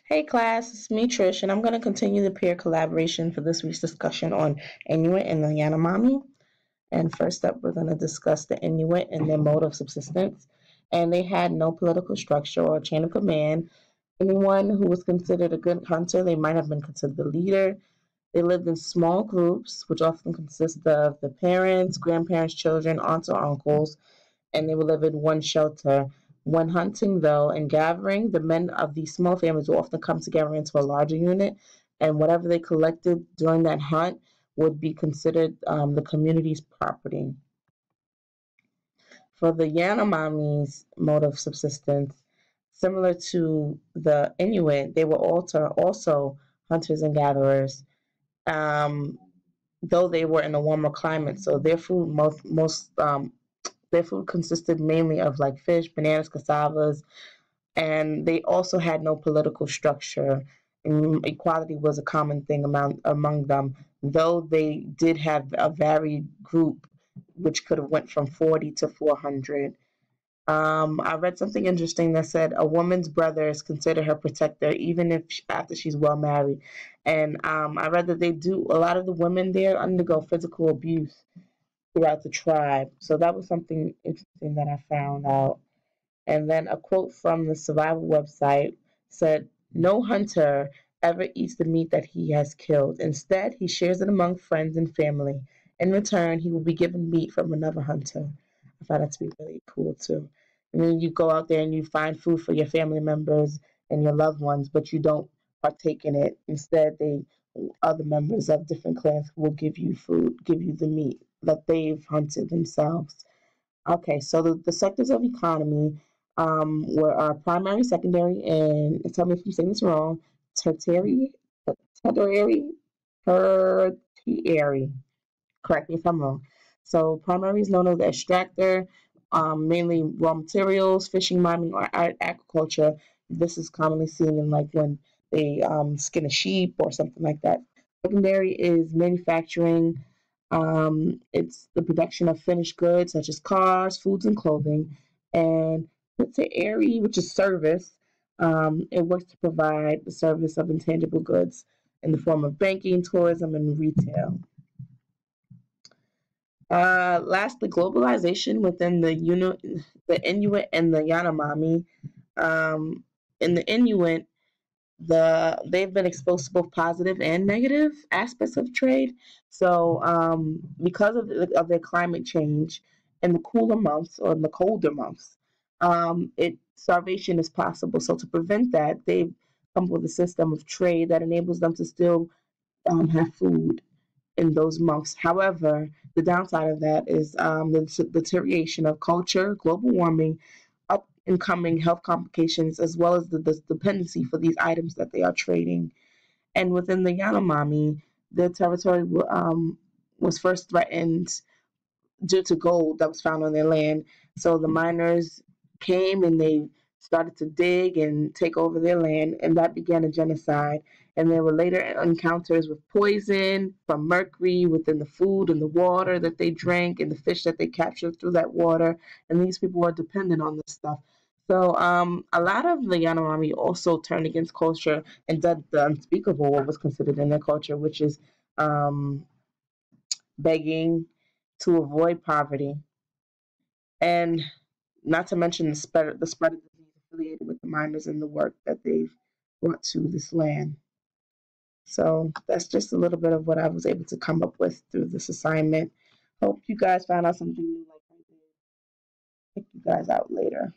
Hey class, it's me Trish, and I'm going to continue the peer collaboration for this week's discussion on Inuit and the Yanomami. And first up, we're going to discuss the Inuit and their mode of subsistence. And they had no political structure or chain of command. Anyone who was considered a good hunter, they might have been considered the leader. They lived in small groups, which often consist of the parents, grandparents, children, aunts, or uncles, and they would live in one shelter. When hunting, though, and gathering, the men of these small families will often come together into a larger unit, and whatever they collected during that hunt would be considered the community's property. For the Yanomami's mode of subsistence, similar to the Inuit, they were also hunters and gatherers, um, though they were in a warmer climate. So their food consisted mainly of like fish, bananas, cassavas, and they also had no political structure. And equality was a common thing among them, though they did have a varied group, which could have went from 40 to 400. I read something interesting that said a woman's brother is considered her protector, even if after she's well married. And I read that they do a lot of the women there undergo physical abuse throughout the tribe. So that was something interesting that I found out. And then a quote from the survival website said, "No hunter ever eats the meat that he has killed. Instead, he shares it among friends and family. In return, he will be given meat from another hunter." I found that to be really cool too. And then you go out there and you find food for your family members and your loved ones, but you don't partake in it. Instead, they other members of different clans will give you food, give you the meat that they've hunted themselves. Okay, so the sectors of economy were primary, secondary, and tell me if I'm saying this wrong, tertiary, tertiary, tertiary. Correct me if I'm wrong. So primary is known as the extractor, mainly raw materials, fishing, mining, or agriculture. This is commonly seen in like when they skin a sheep or something like that. Secondary is manufacturing. It's the production of finished goods such as cars, foods, and clothing. And tertiary, which is service, it works to provide the service of intangible goods in the form of banking, tourism, and retail. Lastly, globalization within the Inuit and the Yanomami. Um, in the Inuit, they've been exposed to both positive and negative aspects of trade. So, because of their climate change in the cooler months or in the colder months, it starvation is possible. So, to prevent that, they've come up with a system of trade that enables them to still have food in those months. However, the downside of that is the deterioration of culture, global warming, up and coming health complications, as well as the dependency for these items that they are trading. And within the Yanomami, their territory was first threatened due to gold that was found on their land. So the miners came and they started to dig and take over their land, and that began a genocide. And there were later encounters with poison from mercury within the food and the water that they drank and the fish that they captured through that water. And these people were dependent on this stuff. So a lot of the Yanomami also turned against culture and did the unspeakable, what was considered in their culture, which is um, begging to avoid poverty, and not to mention the spread of disease affiliated with the miners and the work that they've brought to this land. So that's just a little bit of what I was able to come up with through this assignment. Hope you guys found out something new like I did. Check you guys out later.